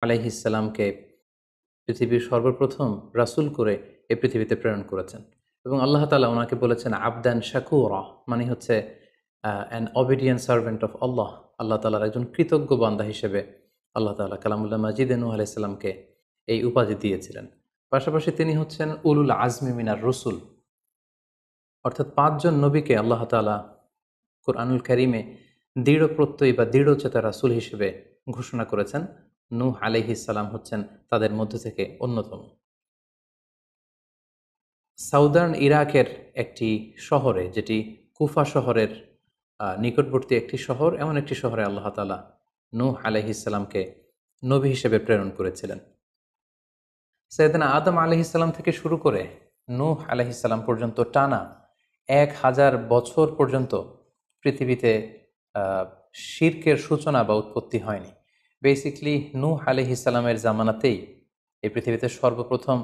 আলাইহিসসালামকে পৃথিবীর সর্বপ্রথম রাসূল করে এই পৃথিবীতে প্রেরণ করেছেন এবং আল্লাহ তাআলা ওনাকে বলেছেন আবদান শাকুরা, মানে হচ্ছে অ্যান অবিডিয়েন্ট সার্ভেন্ট অফ আল্লাহ। আল্লাহ তাআলার একজন কৃতজ্ঞ বান্দা হিসেবে আল্লাহ তাআলা কালামুল্লাহ মাজিদে নূহ আলাইহিস সালামকে এই উপাধি দিয়েছিলেন। পাশাপাশি তিনি হচ্ছেন উলুল আজমি মিনার রসুল, অর্থাৎ ৫ জন নবীকে আল্লাহ তাআলা কুরআনুল কারীমে দৃঢ় প্রত্যয়ী বা দৃঢ়চেতা রাসূল হিসেবে ঘোষণা করেছেন। নূহ আলাইহিস সালাম হচ্ছেন তাদের মধ্য থেকে অন্যতম। সাউদার্ন ইরাকের একটি শহরে, যেটি কুফা শহরের নিকটবর্তী একটি শহর, এমন একটি শহরে আল্লাহ তাআলা নূহ আলাইহিস সালামকে নবী হিসেবে প্রেরণ করেছিলেন। সাইয়েদনা আদম আলাইহিস সালাম থেকে শুরু করে নূহ আলাইহিস সালাম পর্যন্ত টানা ১,০০০ বছর পর্যন্ত পৃথিবীতে শিরকের সূচনা বা উৎপত্তি হয়নি। বেসিকলি নূহ আলাইহিস সালামের জামানাতেই এই পৃথিবীতে সর্বপ্রথম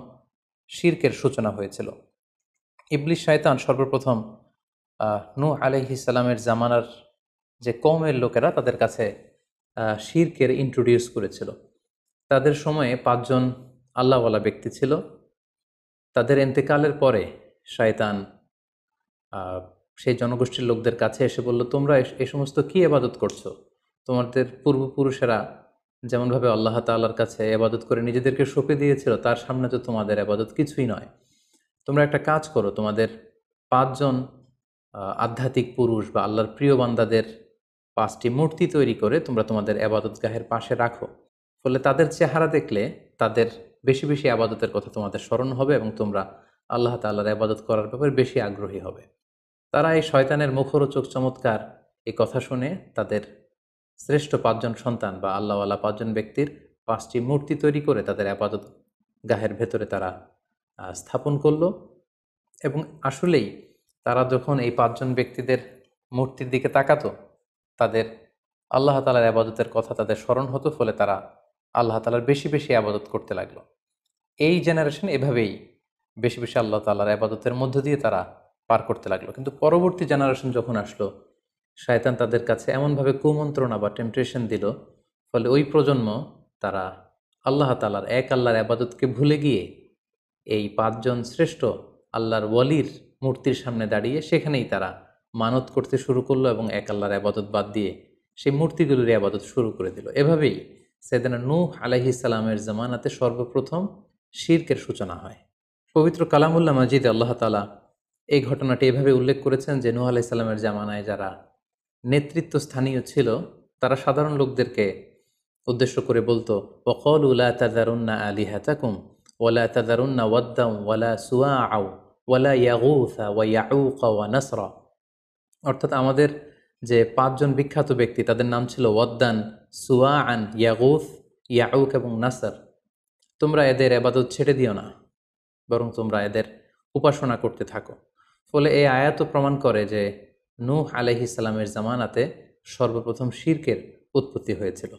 শিরকের সূচনা হয়েছিল। ইবলিস শয়তান সর্বপ্রথম নূহ আলাইহিস সালামের জামানার যে কওমের লোকেরা, তাদের কাছে শিরকের ইন্ট্রোডিউস করেছিল। তাদের সময়ে ৫ জন আল্লাহওয়ালা ব্যক্তি ছিল। তাদের ইন্তেকালের পরে শয়তান সেই জনগোষ্ঠীর লোকদের কাছে এসে বলল, তোমরা এই সমস্ত কি ইবাদত করছো? তোমাদের পূর্বপুরুষেরা যেমনভাবে আল্লাহ তাআলার কাছে ইবাদত করে নিজেদেরকে সঁপে দিয়েছিল, তার সামনে তো তোমাদের ইবাদত কিছুই নয়। তোমরা একটা কাজ করো, তোমাদের ৫ জন আধ্যাত্মিক পুরুষ বা আল্লাহর প্রিয় বান্দাদের ৫টি মূর্তি তৈরি করে তোমরা তোমাদের ইবাদতগাহের পাশে রাখো। ফলে তাদের চেহারা দেখলে তাদের বেশি বেশি ইবাদতের কথা তোমাদের স্মরণ হবে এবং তোমরা আল্লাহ তাআলার ইবাদত করার ব্যাপারে বেশি আগ্রহী হবে। তারা এই শয়তানের মুখরোচক চমৎকার এই কথা শুনে তাদের শ্রেষ্ঠ ৫ জন সন্তান বা আল্লাহওয়ালা ৫ জন ব্যক্তির ৫টি মূর্তি তৈরি করে তাদের ইবাদত গাহের ভেতরে তারা স্থাপন করলো। এবং আসলেই তারা যখন এই ৫ জন ব্যক্তিদের মূর্তির দিকে তাকাতো, তাদের আল্লাহ তাআলার ইবাদতের কথা তাদের স্মরণ হতো, ফলে তারা আল্লাহ তাআলার বেশি বেশি ইবাদত করতে লাগলো। এই জেনারেশন এভাবেই বেশি বেশি আল্লাহ তাআলার ইবাদতের মধ্য দিয়ে তারা পার করতে লাগলো। কিন্তু পরবর্তী জেনারেশন যখন আসলো, শয়তান তাদের কাছে এমনভাবে কুমন্ত্রণা বা টেম্পটেশন দিল, ফলে ওই প্রজন্ম তারা আল্লাহ তাআলার এক আল্লাহর ইবাদতকে ভুলে গিয়ে এই ৫ জন শ্রেষ্ঠ আল্লাহর ওয়ালির মূর্তির সামনে দাঁড়িয়ে সেখানেই তারা মানত করতে শুরু করলো এবং এক আল্লাহর ইবাদত বাদ দিয়ে সেই মূর্তিগুলোর ইবাদত শুরু করে দিল। এভাবেই সাইয়েদনা নূহ আলাইহিস সালামের জামানাতে সর্বপ্রথম শিরকের সূচনা হয়। পবিত্র কালামুল্লাহ মাজিদে আল্লাহ তাআলা এই ঘটনাটি এভাবে উল্লেখ করেছেন যে নূহ আলাইহিস সালামের জামানায় যারা নেতৃত্ব স্থানীয় ছিল, তারা সাধারণ লোকদেরকে উদ্দেশ্য করে বলতো, ওয়াকালু লা তাযারুন্না আলিহাতাকুম ওয়ালা তাযারুন্না ওয়াদ্দান ওয়ালা সুওয়াআ ওয়ালা ইয়াগুথা ওয়া ইয়াউকা ওয়া নাসরা। অর্থাৎ আমাদের যে ৫ জন বিখ্যাত ব্যক্তি, তাদের নাম ছিল ওয়াদ্দান, সুওয়াআন, ইয়াগুথ, ইয়াউক এবং নাসর। তোমরা এদের ইবাদত ছেড়ে দিও না, বরং তোমরা এদের উপাসনা করতে থাকো। ফলে এই আয়াতও প্রমাণ করে যে নূহ আলাইহিস সালামের জামানাতে সর্বপ্রথম শিরকের উৎপত্তি হয়েছিল।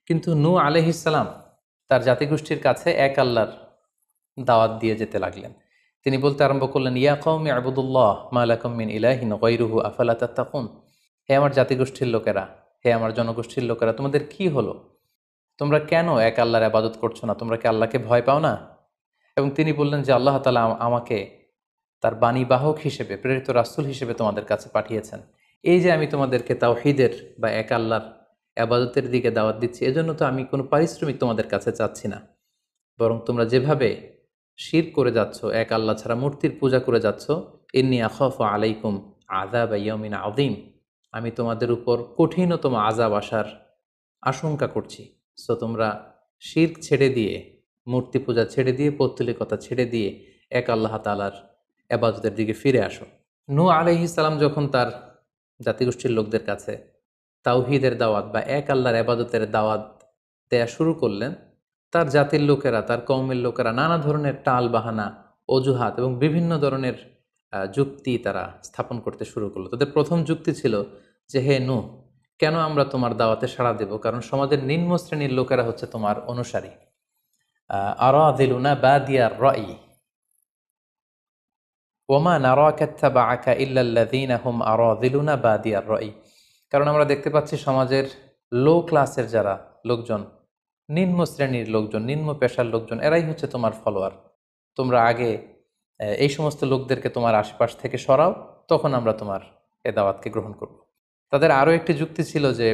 কিন্তু নূহ আলাইহিস সালাম তার জাতিগোষ্ঠীর কাছে এক আল্লাহর দাওয়াত দিয়ে যেতে লাগলেন। তিনি বলতে আরম্ভ করলেন, ইয়া কওমি আবুদুল্লাহ মা লাকুম মিন ইলাহিন গায়রুহু আফালা তাত্তাকুন। হে আমার জাতিগোষ্ঠীর লোকেরা, হে আমার জনগোষ্ঠীর লোকেরা, তোমাদের কি হলো? তোমরা কেন এক আল্লাহর ইবাদত করছো না? তোমরা কি আল্লাহকে ভয় পাও না? এবং তিনি বললেন যে আল্লাহ তাআলা আমাকে তার বাণীবাহক হিসেবে, প্রেরিত রাসূল হিসেবে তোমাদের কাছে পাঠিয়েছেন। এই যে আমি তোমাদেরকে তাওহীদের বা এক আল্লাহর ইবাদতের দিকে দাওয়াত দিচ্ছি, এজন্য তো আমি কোনো পারিশ্রমিক তোমাদের কাছে চাচ্ছি না, বরং তোমরা যেভাবে শিরক করে যাচ্ছ, এক আল্লাহ ছাড়া মূর্তির পূজা করে যাচ্ছ, ইন্নী আখাফু আলাইকুম আযাব ইয়াউমিন আযীম, আমি তোমাদের উপর কঠিনতম আযাব আসার আশঙ্কা করছি। সো তোমরা শিরক ছেড়ে দিয়ে, মূর্তি পূজা ছেড়ে দিয়ে, পৌত্তলিকতা ছেড়ে দিয়ে এক আল্লাহ তাআলার ইবাদতের দিকে ফিরে আসো। নূহ আলাইহিস সালাম যখন তার জাতিগোষ্ঠীর লোকদের কাছে তাওহীদের দাওয়াত বা এক আল্লাহর ইবাদতের দাওয়াত দেয়া শুরু করলেন, তার জাতির লোকেরা, তার কওমের লোকেরা নানা ধরনের টাল বাহানা, অজুহাত এবং বিভিন্ন ধরনের যুক্তি তারা স্থাপন করতে শুরু করলো। তাদের প্রথম যুক্তি ছিল যে, হে নূহ, কেন আমরা তোমার দাওয়াতে সাড়া দেব? কারণ সমাজের নিম্ন শ্রেণীর লোকেরা হচ্ছে তোমার অনুসারী। আরাযিলুনা বাদিয়ার রাই ওমা নারাকা ইত্তাবাআকা ইল্লাল্লাযীনা হুম আরাযিলুনা বাদিয়ার রাই। কারণ আমরা দেখতে পাচ্ছি সমাজের লো ক্লাসের যারা লোকজন, নিম্ন শ্রেণীর লোকজন, নিম্ন পেশার লোকজন, এরাই হচ্ছে তোমার ফলোয়ার। তোমরা আগে এই সমস্ত লোকদেরকে তোমার আশপাশ থেকে সরাও, তখন আমরা তোমার এ দাওয়াতকে গ্রহণ করব। তাদের আরও একটি যুক্তি ছিল যে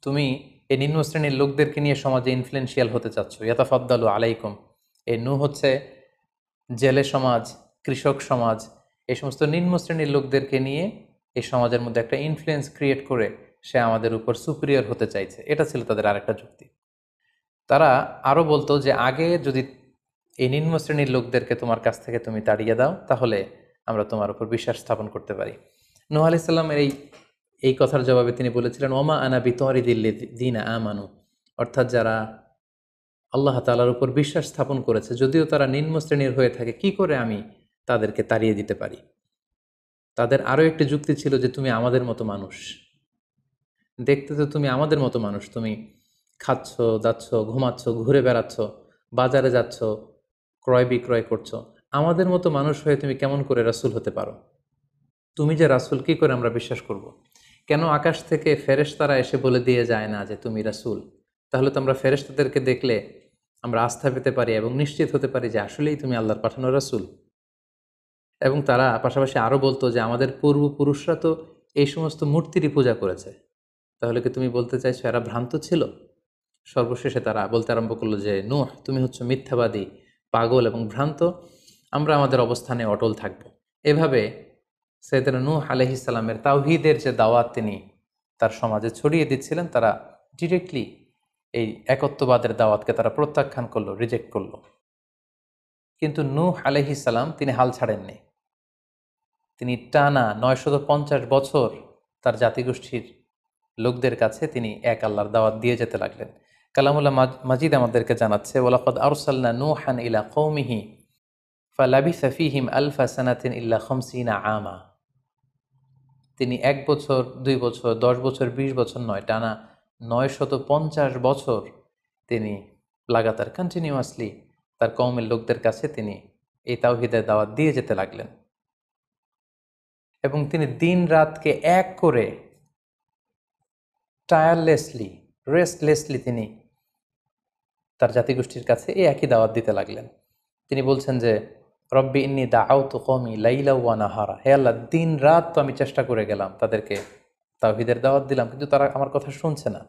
তুমি এই নিম্ন শ্রেণীর লোকদেরকে নিয়ে সমাজে ইনফ্লুয়েন্সিয়াল হতে চাচ্ছ, ইয়াতাফাদ্দালু আলাইকুম। এই নূহ হচ্ছে জেলে সমাজ, কৃষক সমাজ, এই সমস্ত নিম্ন শ্রেণীর লোকদেরকে নিয়ে এই সমাজের মধ্যে একটা ইনফ্লুয়েন্স ক্রিয়েট করে সে আমাদের উপর সুপিরিয়র হতে চাইছে। এটা ছিল তাদের আরেকটা যুক্তি। তারা আরও বলতো যে আগে যদি এই নিম্ন শ্রেণীর লোকদেরকে তোমার কাছ থেকে তুমি তাড়িয়ে দাও, তাহলে আমরা তোমার উপর বিশ্বাস স্থাপন করতে পারি। নূহ আলাইহিস সালামের এই কথার জবাবে তিনি বলেছিলেন, ওমা আনা বিতরিদিল্লিযিনা আমানু, অর্থাৎ যারা আল্লাহ তাআলার উপর বিশ্বাস স্থাপন করেছে, যদিও তারা নিম্ন শ্রেণীর হয়ে থাকে, কি করে আমি তাদেরকে তাড়িয়ে দিতে পারি। তাদের আরও একটি যুক্তি ছিল যে তুমি আমাদের মতো মানুষ, দেখতে তো তুমি আমাদের মতো মানুষ, তুমি খাচ্ছ, দাচ্ছ, ঘুমাচ্ছ, ঘুরে বেড়াচ্ছ, বাজারে যাচ্ছ, ক্রয় বিক্রয় করছো, আমাদের মতো মানুষ হয়ে তুমি কেমন করে রাসূল হতে পারো? তুমি যে রাসূল, কি করে আমরা বিশ্বাস করব? কেন আকাশ থেকে ফেরেশতারা এসে বলে দিয়ে যায় না যে তুমি রাসূল? তাহলে তো আমরা ফেরেশতাদেরকে দেখলে আমরা আস্থা পেতে পারি এবং নিশ্চিত হতে পারি যে আসলেই তুমি আল্লাহর পাঠানো রাসূল। এবং তারা পাশাপাশি আরও বলতো যে আমাদের পূর্বপুরুষরা তো এই সমস্ত মূর্তিরই পূজা করেছে, তাহলে কি তুমি বলতে চাইছো এরা ভ্রান্ত ছিল? সর্বশেষে তারা বলতে আরম্ভ করলো যে নূহ, তুমি হচ্ছে মিথ্যাবাদী, পাগল এবং ভ্রান্ত, আমরা আমাদের অবস্থানে অটল থাকব। এভাবে সাইয়েদনা নূহ আলাইহিস সালামের তাওহীদের যে দাওয়াত তিনি তার সমাজে ছড়িয়ে দিচ্ছিলেন, তারা ডিরেক্টলি এই একত্ববাদের দাওয়াতকে তারা প্রত্যাখ্যান করলো, রিজেক্ট করলো। কিন্তু নূহ আলাইহিস সালাম তিনি হাল ছাড়েননি। তিনি টানা 950 বছর তার জাতিগোষ্ঠীর লোকদের কাছে তিনি এক আল্লাহর দাওয়াত দিয়ে যেতে লাগলেন। কালামুল্লাহ মাজিদ আমাদেরকে জানাচ্ছে, ওয়ালাকাদ আরসালনা নূহান ইলা কওমিহি ফালাবিসা ফীহিম আলফা সানাতিন ইল্লা 50 আমা। তিনি 1 বছর, 2 বছর, 10 বছর, 20 বছর নয়, টানা 950 বছর তিনি লাগাতার কন্টিনিউয়াসলি তার কওমের লোকদের কাছে তিনি এই তাওহীদের দাওয়াত দিয়ে যেতে লাগলেন। এবং তিনি দিন রাতকে এক করে টায়ারলেসলি, রেস্টলেসলি তিনি তার জাতিগোষ্ঠীর কাছে এই একই দাওয়াত দিতে লাগলেন। তিনি বলছেন যে রব্বি ইন্নী দাআউতু কওমি লাইলা ওয়া নাহারা, হে আল্লাহ, দিন রাত তো আমি চেষ্টা করে গেলাম, তাদেরকে তাওহীদের দাওয়াত দিলাম, কিন্তু তারা আমার কথা শুনছে না।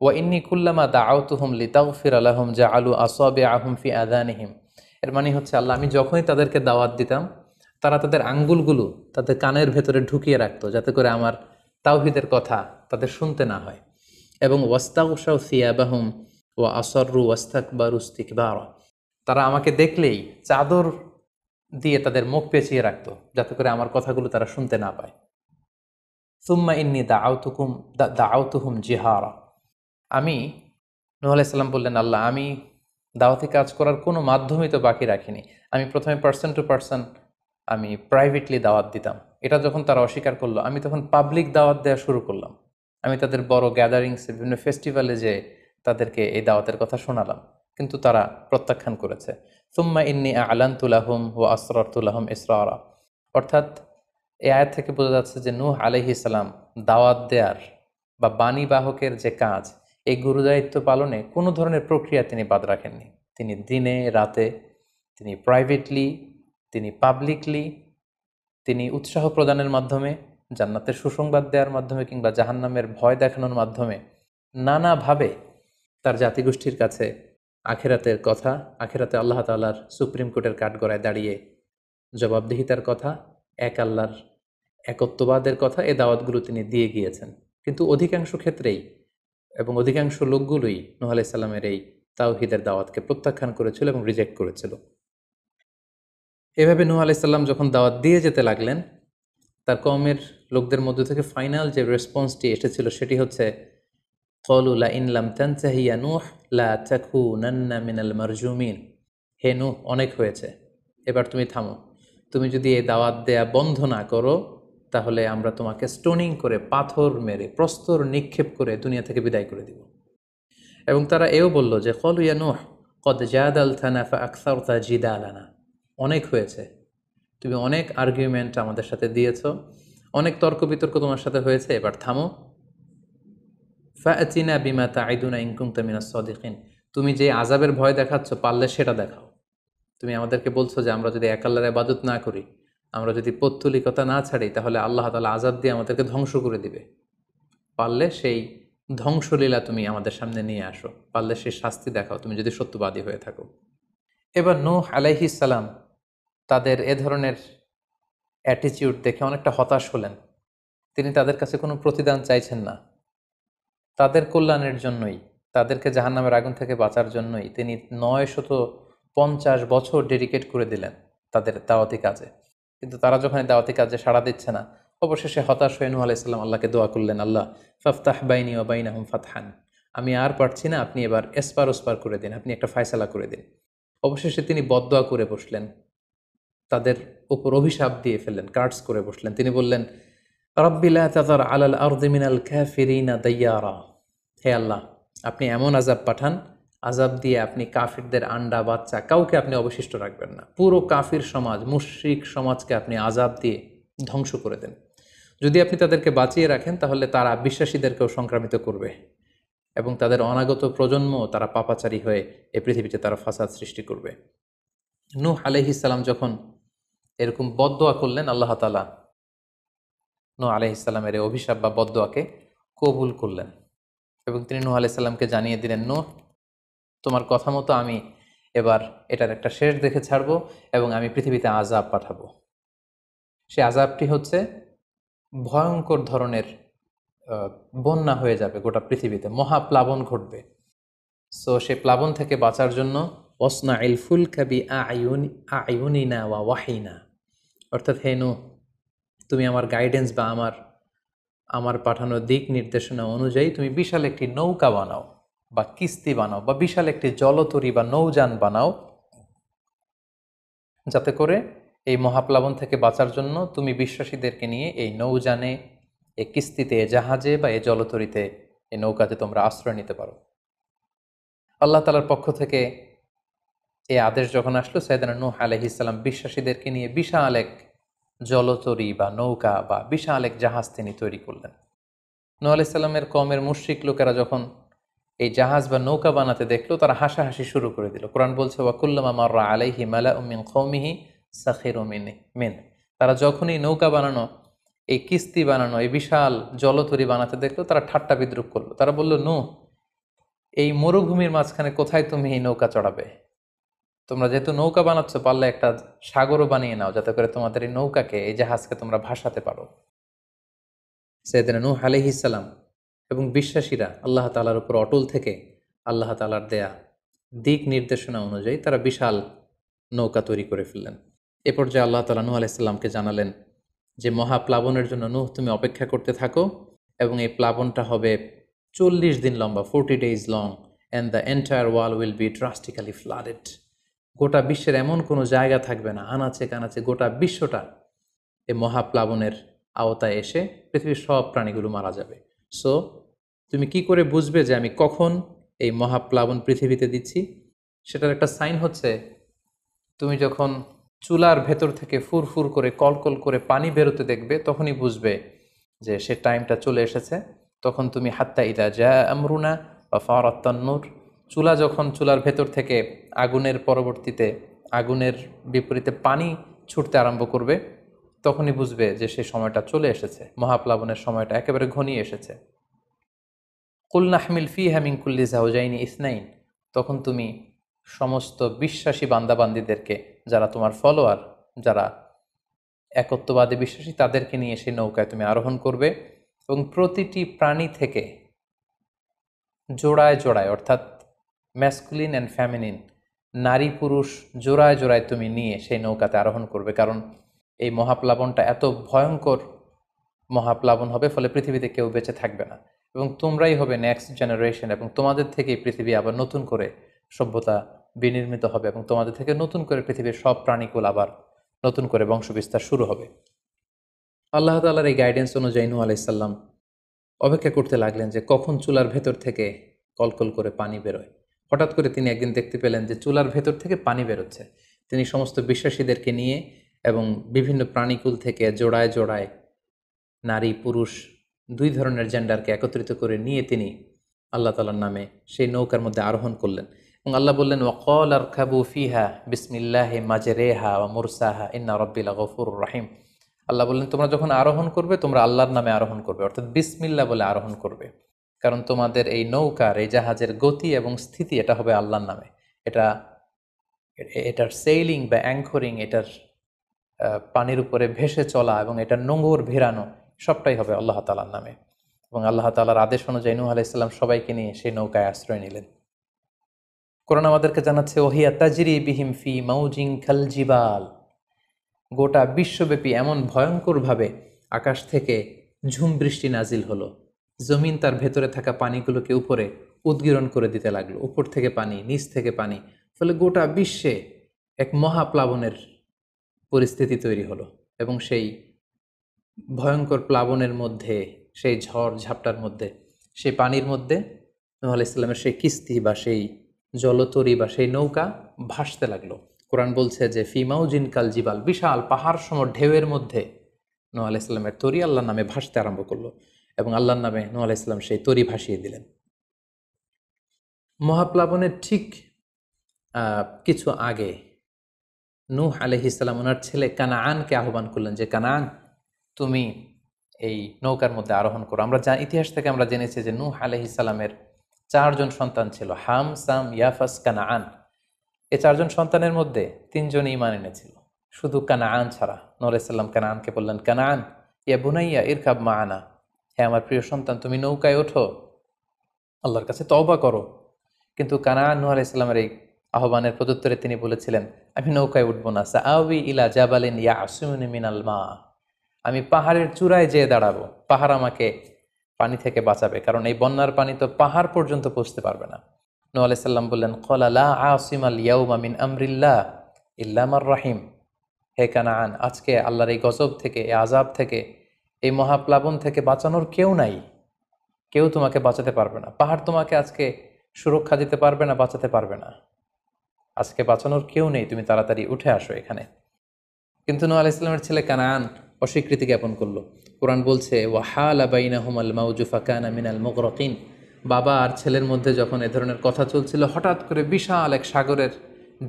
ওয়া ইন্নী কুল্লামা দাআউতুহুম লিতাগফিরা লাহুম জাআলু আসাবিআহুম ফি আযানিহিম। এর মানে হচ্ছে, আল্লাহ, আমি যখনই তাদেরকে দাওয়াত দিতাম, তারা তাদের আঙ্গুলগুলো তাদের কানের ভেতরে ঢুকিয়ে রাখতো, যাতে করে আমার তাওহীদের কথা তাদের শুনতে না হয়। এবং ওয়াস্তাগশাউ সিয়াবাহুম ওয়া আসররু ওয়াস্তাকবারু ইস্তিকবারা, তারা আমাকে দেখলেই চাদর দিয়ে তাদের মুখ পেঁচিয়ে রাখতো, যাতে করে আমার কথাগুলো তারা শুনতে না পায়। সুম্মা ইন্নী দাআউতুহুম জিহারা, আমি, নূহ আলাইহিস সালাম বললেন, আল্লাহ, আমি দাওয়াতি কাজ করার কোনো মাধ্যমই তো বাকি রাখিনি। আমি প্রথমে পার্সন টু পার্সন আমি প্রাইভেটলি দাওয়াত দিতাম। এটা যখন তারা অস্বীকার করলো, আমি তখন পাবলিক দাওয়াত দেওয়া শুরু করলাম। আমি তাদের বড় গ্যাদারিংসে, বিভিন্ন ফেস্টিভ্যালে যে তাদেরকে এই দাওয়াতের কথা শোনালাম, কিন্তু তারা প্রত্যাখ্যান করেছে। সুম্মা ইন্নী আ'লানতু লাহুম ওয়া আসরারতু লাহুম ইসরারা, অর্থাৎ এই আয়াত থেকে বোঝা যাচ্ছে যে নূহ আলাইহিস সালাম দাওয়াত দেয়ার বা বাণী বাহকের যে কাজ, এই গুরুদায়িত্ব পালনে কোনো ধরনের প্রক্রিয়া তিনি বাদ রাখেননি। তিনি দিনে রাতে, তিনি প্রাইভেটলি, তিনি পাবলিকলি, তিনি উৎসাহ প্রদানের মাধ্যমে, জান্নাতের সুসংবাদ দেওয়ার মাধ্যমে, কিংবা জাহান্নামের ভয় দেখানোর মাধ্যমে নানাভাবে তার জাতিগোষ্ঠীর কাছে আখেরাতের কথা, আখেরাতে আল্লাহ তাআলার সুপ্রিম কোর্টের কাঠগড়ায় দাঁড়িয়ে জবাবদিহিতার কথা, এক আল্লাহর একত্ববাদের কথা, এ দাওয়াতগুলো তিনি দিয়ে গিয়েছেন। কিন্তু অধিকাংশ ক্ষেত্রেই এবং অধিকাংশ লোকগুলোই নূহ আলাইহিস সালামের এই তাওহীদের দাওয়াতকে প্রত্যাখ্যান করেছিল এবং রিজেক্ট করেছিল। এভাবে নূহ আলাইহিস সালাম যখন দাওয়াত দিয়ে যেতে লাগলেন, তার কওমের লোকদের মধ্য থেকে ফাইনাল যে রেসপন্সটি এসেছিল সেটি হচ্ছে, ক্বালু লা ইন লাম তানতাহি ইয়া নূহ লা তাকুনান্না মিনাল মারজুমিন। হে নূহ, অনেক হয়েছে, এবার তুমি থামো। তুমি যদি এই দাওয়াত দেয়া বন্ধ না করো, তাহলে আমরা তোমাকে স্টোনিং করে, পাথর মেরে, প্রস্তর নিক্ষেপ করে দুনিয়া থেকে বিদায় করে দিব। এবং তারা এও বলল যে ক্বালু ইয়া নূহ ক্বাদ জাদালতানা ফাআকসারতা জিদালানা, অনেক হয়েছে, তুমি অনেক আর্গুমেন্ট আমাদের সাথে দিয়েছ, অনেক তর্ক বিতর্ক তোমার সাথে হয়েছে, এবার থামো। ফাআতিনা বিমা তাইদুনা ইন কুনতা মিনাস সাদিকিন, তুমি যে আযাবের ভয় দেখাচ্ছ পারলে সেটা দেখাও। তুমি আমাদেরকে বলছো যে আমরা যদি এক আল্লাহর ইবাদত না করি, আমরা যদি পৌত্তলিকতা না ছাড়ি, তাহলে আল্লাহ তাআলা আযাব দিয়ে আমাদেরকে ধ্বংস করে দিবে। পারলে সেই ধ্বংসলীলা তুমি আমাদের সামনে নিয়ে আসো, পারলে সেই শাস্তি দেখাও তুমি যদি সত্যবাদী হয়ে থাকো। এবার নূহ আলাইহিস সালাম তাদের এ ধরনের অ্যাটিটিউড দেখে অনেকটা হতাশ হলেন। তিনি তাদের কাছে কোনো প্রতিদান চাইছেন না, তাদের কল্যাণের জন্যই, তাদেরকে জাহান্নামের আগুন থেকে বাঁচার জন্যই তিনি 950 বছর ডেডিকেট করে দিলেন তাদের দাওয়াতি কাজে। কিন্তু তারা যখন এই দাওয়াতি কাজে সাড়া দিচ্ছে না, অবশেষে হতাশ হয়ে নূহ আলাইহিস সালাম আল্লাহকে দোয়া করলেন, আল্লাহ ফাফতাহ বাইনি ওয়া বাইনাহুম ফাতহান, আমি আর পারছি না, আপনি এবার এসপার ওসপার করে দিন, আপনি একটা ফায়সালা করে দিন। অবশেষে তিনি বদদোয়া করে বসলেন, তাদের উপর অভিশাপ দিয়ে ফেললেন, কার্ডস করে বসলেন। তিনি বললেন, রাব্বি লা তাযার আলাল আরদি মিনাল কাফিরিনা দাইয়ারা, হে আল্লাহ, আপনি এমন আযাব পাঠান, আযাব দিয়ে আপনি কাফিরদের আন্ডা বাচ্চা কাউকে আপনি অবশিষ্ট রাখবেন না, পুরো কাফির সমাজ, মুশরিক সমাজকে আপনি আযাব দিয়ে ধ্বংস করে দেন। যদি আপনি তাদেরকে বাঁচিয়ে রাখেন তাহলে তারা বিশ্বাসীদেরকেও সংক্রামিত করবে এবং তাদের অনাগত প্রজন্ম তারা পাপাচারী হয়ে এই পৃথিবীতে তারা ফাসাদ সৃষ্টি করবে। নূহ আলাইহিস সালাম যখন এরকম বদদোয়া করলেন, আল্লাহ তাআলা নূহ আলাইহিস সালামের এই অভিশাপ বা বদদোয়াকে কবুল করলেন এবং তিনি নূহ আলাইহিস সালামকে জানিয়ে দিলেন, নূহ, তোমার কথা মতো আমি এবার এটার একটা শেষ দেখে ছাড়বো এবং আমি পৃথিবীতে আযাব পাঠাবো। সে আযাবটি হচ্ছে ভয়ঙ্কর ধরনের বন্যা হয়ে যাবে গোটা পৃথিবীতে, মহাপ্লাবন ঘটবে। সো সে প্লাবন থেকে বাঁচার জন্য ওয়াসনাইল ফুলকা বিআইউনিনা ওয়া ওয়াহিনা, অর্থাৎ হে নূহ, তুমি আমার গাইডেন্স বা আমার পাঠানো দিক নির্দেশনা অনুযায়ী তুমি বিশাল একটি নৌকা বানাও বা কিস্তি বানাও বা বিশাল একটি জলতরী বা নৌযান বানাও, যাতে করে এই মহাপ্লাবন থেকে বাঁচার জন্য তুমি বিশ্বাসীদেরকে নিয়ে এই নৌযানে, এই কিস্তিতে, এই জাহাজে বা এই জলতরীতে, এই নৌকাতে তোমরা আশ্রয় নিতে পারো। আল্লাহ তাআলার পক্ষ থেকে এই আদেশ যখন আসলো, সাইয়েদনা নূহ আলাইহিস সালাম বিশ্বাসীদেরকে নিয়ে বিশাল এক জলতরী বা নৌকা বা বিশাল এক জাহাজ তিনি তৈরি করলেন। নূহ আলাইহিস সালামের কওমের মুশরিক লোকেরা যখন এই জাহাজ বা নৌকা বানাতে দেখলো, তারা হাসাহাসি শুরু করে দিল। কোরআন বলছে, ওয়া কুল্লামা মাররা আলাইহি মালাউম মিন কওমিহি সাখিরু মিন, তারা যখনই নৌকা বানানো, এই কিস্তি বানানো, এই বিশাল জলতরী বানাতে দেখলো, তারা ঠাট্টা বিদ্রুপ করলো। তারা বলল, নূহ, এই মরুভূমির মাঝখানে কোথায় তুমি এই নৌকা চড়াবে? তোমরা যেহেতু নৌকা বানাচ্ছ, পারলে একটা সাগরও বানিয়ে নাও, যাতে করে তোমাদের এই নৌকাকে, এই জাহাজকে তোমরা ভাসাতে পারো। সাইয়েদনা নূহ আলাইহিস সালাম এবং বিশ্বাসীরা আল্লাহ তাআলার উপর অটল থেকে আল্লাহ তাআলার দেয়া দিক নির্দেশনা অনুযায়ী তারা বিশাল নৌকা তৈরি করে ফেললেন। এ পর্যায়ে আল্লাহ তাআলা নূহ আলাইহিস সালামকে জানালেন যে মহাপ্লাবনের জন্য নূহ তুমি অপেক্ষা করতে থাকো এবং এই প্লাবনটা হবে 40 দিন লম্বা, 40 days long, and the entire world will be drastically flooded. গোটা বিশ্বের এমন কোনো জায়গা থাকবে না, আনাচে কানাচে গোটা বিশ্বটা এই মহাপ্লাবনের আওতায় এসে পৃথিবীর সব প্রাণীগুলো মারা যাবে। সো তুমি কি করে বুঝবে যে আমি কখন এই মহাপ্লাবন পৃথিবীতে দিচ্ছি? সেটার একটা সাইন হচ্ছে, তুমি যখন চুলার ভেতর থেকে ফুরফুর করে কলকল করে পানি বেরোতে দেখবে, তখনই বুঝবে যে সে টাইমটা চলে এসেছে। তখন তুমি হাত্তা ইদা জা আমরুনা বা ফারাত তান্নুর, চুলার ভেতর থেকে আগুনের পরবর্তীতে, আগুনের বিপরীতে পানি ছুটতে আরম্ভ করবে, তখনই বুঝবে যে সেই সময়টা চলে এসেছে, মহাপ্লাবনের সময়টা একেবারে ঘনিয়ে এসেছে। কুল নাহমিল ফিহা মিন কুল্লি যাওজাইনি ইসনাইন, তখন তুমি সমস্ত বিশ্বাসী বান্দাবান্দিদেরকে, যারা তোমার ফলোয়ার, যারা একত্ববাদী বিশ্বাসী, তাদেরকে নিয়ে সেই নৌকায় তুমি আরোহণ করবে এবং প্রতিটি প্রাণী থেকে জোড়ায় জোড়ায়, অর্থাৎ ম্যাসকুলিন অ্যান্ড ফ্যামিনিন, নারী পুরুষ জোড়ায় জোড়ায় তুমি নিয়ে সেই নৌকাতে আরোহণ করবে। কারণ এই মহাপ্লাবনটা এত ভয়ঙ্কর মহাপ্লাবন হবে, ফলে পৃথিবীতে কেউ বেঁচে থাকবে না এবং তোমরাই হবে নেক্সট জেনারেশন, এবং তোমাদের থেকেই পৃথিবী আবার নতুন করে সভ্যতা বিনির্মিত হবে এবং তোমাদের থেকে নতুন করে পৃথিবীর সব প্রাণীকুল আবার নতুন করে বংশবিস্তার শুরু হবে। আল্লাহ তাআলার এই গাইডেন্স অনুযায়ী নূহ আলাইহিস সালাম অপেক্ষা করতে লাগলেন যে কখন চুলার ভেতর থেকে কলকল করে পানি বেরোয়। হঠাৎ করে তিনি একদিন দেখতে পেলেন যে চুলার ভেতর থেকে পানি বেরোচ্ছে। তিনি সমস্ত বিশ্বাসীদেরকে নিয়ে এবং বিভিন্ন প্রাণীকুল থেকে জোড়ায় জোড়ায় নারী পুরুষ দুই ধরনের জেন্ডারকে একত্রিত করে নিয়ে তিনি আল্লাহ তাআলার নামে সেই নৌকার মধ্যে আরোহণ করলেন এবং আল্লাহ বললেন ওয়াকাল আরকাবু ফিহা বিসমিল্লাহি মাজরেহা ওয়া মুরসাহা ইন্না রাব্বি লাগফুরুর রাহিম। আল্লাহ বললেন তোমরা যখন আরোহণ করবে তোমরা আল্লাহর নামে আরোহণ করবে, অর্থাৎ বিসমিল্লাহ বলে আরোহণ করবে, কারণ তোমাদের এই নৌকার এই জাহাজের গতি এবং স্থিতি এটা হবে আল্লাহর নামে। এটা এটার সেইলিং বা অ্যাঙ্করিং, এটার পানির উপরে ভেসে চলা এবং এটার নোঙর ভেরানো সবটাই হবে আল্লাহ তাআলার নামে। এবং আল্লাহ তাআলার আদেশ অনুযায়ী নূহ আলাইহিস সালাম সবাইকে নিয়ে সেই নৌকায় আশ্রয় নিলেন। কোরআন আমাদেরকে জানাচ্ছে ওহিয়া তাজরি বিহিম ফি মাউজিন খাল জিবাল, গোটা বিশ্বব্যাপী এমন ভয়ঙ্করভাবে আকাশ থেকে ঝুম বৃষ্টি নাজিল হলো, জমিন তার ভেতরে থাকা পানিগুলোকে উপরে উদ্গীরণ করে দিতে লাগলো, উপর থেকে পানি, নিচ থেকে পানি, ফলে গোটা বিশ্বে এক মহাপ্লাবনের পরিস্থিতি তৈরি হলো। এবং সেই ভয়ঙ্কর প্লাবনের মধ্যে, সেই ঝড় ঝাপটার মধ্যে, সেই পানির মধ্যে নূহ আলাইহিস সালামের সেই কিস্তি বা সেই জলতরী বা সেই নৌকা ভাসতে লাগলো। কোরআন বলছে যে ফি মাউজিন কাল জিবাল, বিশাল পাহাড় সম ঢেউয়ের মধ্যে নূহ আলাইহিস সালামের তরী আল্লাহর নামে ভাসতে আরম্ভ করলো এবং আল্লাহর নামে নূহ আলাইহিস সালাম সেই তরী ভাসিয়ে দিলেন। মহাপ্লাবনের ঠিক কিছু আগে নূহ আলাইহিস সালাম ওনার ছেলে কানাআনকে আহ্বান করলেন যে কানাআন, তুমি এই নৌকার মধ্যে আরোহণ করো। আমরা ইতিহাস থেকে আমরা জেনেছি যে নূহ আলাইহিস সালামের 4 জন সন্তান ছিল, হাম, সাম, ইয়াফাস, কানাআন। এই 4 জন সন্তানের মধ্যে 3 জনই ঈমান এনেছিল, শুধু কানাআন ছাড়া। নূহ আলাইহিস সালাম কানাআনকে বললেন, কানাআন ইয়া বুনাইয়া ইরকাব মাআনা, হে আমার প্রিয় সন্তান তুমি নৌকায় ওঠো, আল্লাহর কাছে তওবা করো। কিন্তু কানাআন নূহ আলাইহিস সালামের এই আহ্বানের প্রত্যুত্তরে তিনি বলেছিলেন, আমি নৌকায় উঠবো না, সাআওয়ি ইলা জাবালিন ইয়াসিমুনি মিনাল মা, আমি পাহাড়ের চূড়ায় যেয়ে দাঁড়াবো, পাহাড় আমাকে পানি থেকে বাঁচাবে, কারণ এই বন্যার পানি তো পাহাড় পর্যন্ত পৌঁছতে পারবে না। নূহ আলাইহিস সালাম বললেন, ক্বালা লা আসিমাল ইয়াউমা মিন আমরিল্লাহ ইল্লা মার রাহিম, হে কানাআন, আজকে আল্লাহর এই গজব থেকে, এই আযাব থেকে, এই মহাপ্লাবন থেকে বাঁচানোর কেউ নাই, কেউ তোমাকে বাঁচাতে পারবে না। পাহাড় তোমাকে আজকে সুরক্ষা দিতে পারবে না, বাঁচাতে পারবে না, আজকে বাঁচানোর কেউ নেই, তুমি তাড়াতাড়ি উঠে আসো এখানে। কিন্তু নূহ আলাইহিস সালামের ছেলে কানাআন অস্বীকৃতি জ্ঞাপন করলো। কোরআন বলছে ওয়াহালা বাইনাহুমাল মাউজু ফাকানা মিনাল মুগরাকিন, বাবা আর ছেলের মধ্যে যখন এ ধরনের কথা চলছিল, হঠাৎ করে বিশাল এক সাগরের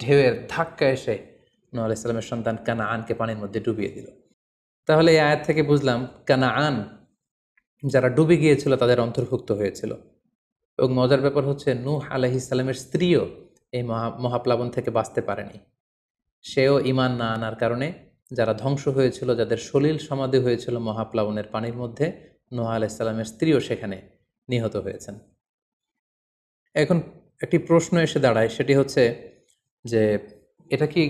ঢেউয়ের ধাক্কা এসে নূহ আলাইহিস সালামের সন্তান কানাআনকে পানির মধ্যে ডুবিয়ে দিল। তাহলে এই আয়াত থেকে বুঝলাম কানাআন যারা ডুবে গিয়েছিল তাদের অন্তর্ভুক্ত হয়েছিল। এবং মজার ব্যাপার হচ্ছে নূহ আলাইহিস সালামের স্ত্রীও এই মহাপ্লাবন থেকে বাঁচতে পারেনি। সেও ঈমান না আনার কারণে যারা ধ্বংস হয়েছিল, যাদের সলিল সমাধি হয়েছিল মহাপ্লাবনের পানির মধ্যে, নূহ আলাইহিস সালামের স্ত্রীও সেখানে নিহত হয়েছেন। এখন একটি প্রশ্ন এসে দাঁড়ায়, সেটি হচ্ছে যে এটা কি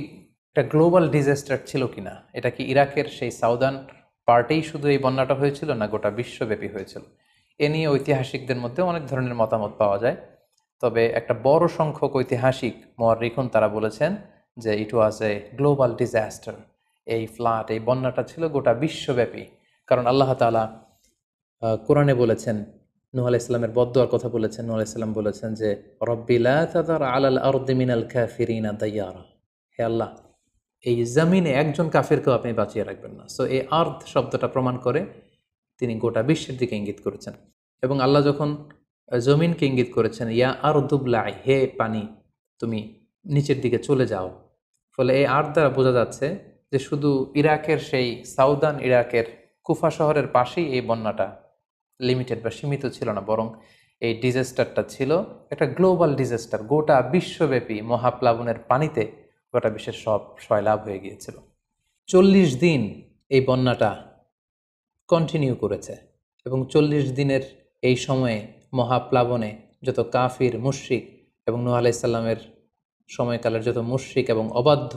একটা গ্লোবাল ডিজাস্টার ছিল কিনা? এটা কি ইরাকের সেই সাউদার্ন পার্টেই শুধু এই বন্যাটা হয়েছিল, না গোটা বিশ্বব্যাপী হয়েছিল? এ নিয়ে ঐতিহাসিকদের মধ্যে অনেক ধরনের মতামত পাওয়া যায়। তবে একটা বড় সংখ্যক ঐতিহাসিক মুআররিখুন তারা বলেছেন যে ইট ওয়াজ এ গ্লোবাল ডিজাস্টার। এই ফ্লাড, এই বন্যাটা ছিল গোটা বিশ্বব্যাপী। কারণ আল্লাহ তাআলা কোরআনে বলেছেন, নূহ আলাইহিস সালামের বদদুয়ার কথা বলেছেন। নূহ আলাইহিস সালাম বলেছেন যে রব্বি লা তাযার আলাল আরদি মিনাল কাফিরিনা দাইয়ারা, হে আল্লাহ, এই জমিনে একজন কাফিরকেও আপনি বাঁচিয়ে রাখবেন না। সো এই আর্থ শব্দটা প্রমাণ করে তিনি গোটা বিশ্বের দিকে ইঙ্গিত করেছেন। এবং আল্লাহ যখন জমিনকে ইঙ্গিত করেছেন, ইয়া আরদুবলাই, হে পানি তুমি নিচের দিকে চলে যাও, ফলে এই আর্থ দ্বারা বোঝা যাচ্ছে যে শুধু ইরাকের সেই সাউদার্ন ইরাকের কুফা শহরের পাশেই এই বন্যাটা লিমিটেড বা সীমিত ছিল না, বরং এই ডিজাস্টারটা ছিল একটা গ্লোবাল ডিজাস্টার। গোটা বিশ্বব্যাপী মহাপ্লাবনের পানিতে গোটা বিশ্বের সব সয়লাভ হয়ে গিয়েছিল। 40 দিন এই বন্যাটা কন্টিনিউ করেছে এবং 40 দিনের এই সময়ে মহাপ্লাবনে যত কাফির, মুশরিক এবং নূহ আলাইহিস সালামের সময়কালের যত মুশরিক এবং অবাধ্য